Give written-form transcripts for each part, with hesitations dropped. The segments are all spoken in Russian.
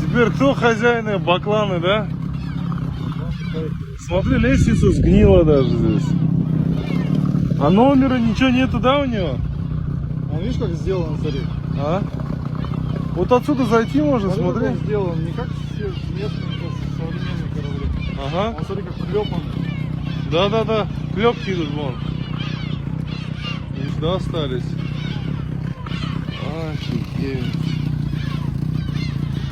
Теперь кто хозяин бакланы, да? Смотри, лестница сгнила даже здесь. А номера ничего нету, да, у него? А видишь, как сделан, смотри? А? Вот отсюда зайти можно, смотри. Он сделан не как все местные современные корабли. Ага. Он, смотри, как клепан. Да-да-да, клепки идут вон. Езда остались. Офигеть.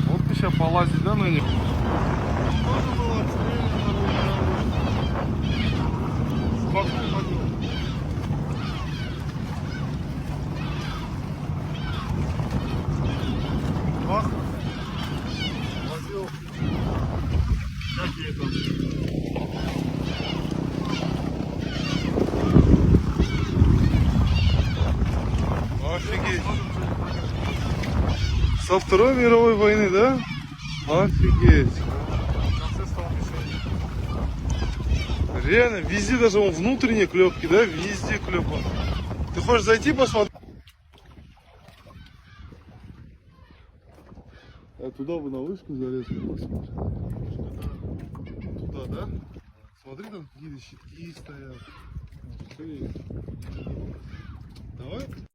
Вот ты сейчас полазить, да, на них? Можно было спокойно. Бах. Возил. Какие там? Офигеть. Со Второй мировой войны, да? Офигеть. Реально, везде, даже вон внутренние клепки, да? Везде клепа. Ты хочешь зайти посмотреть? А туда бы на вышку залез, посмотри. Туда, да? Смотри, там какие-то щитки стоят. Давай.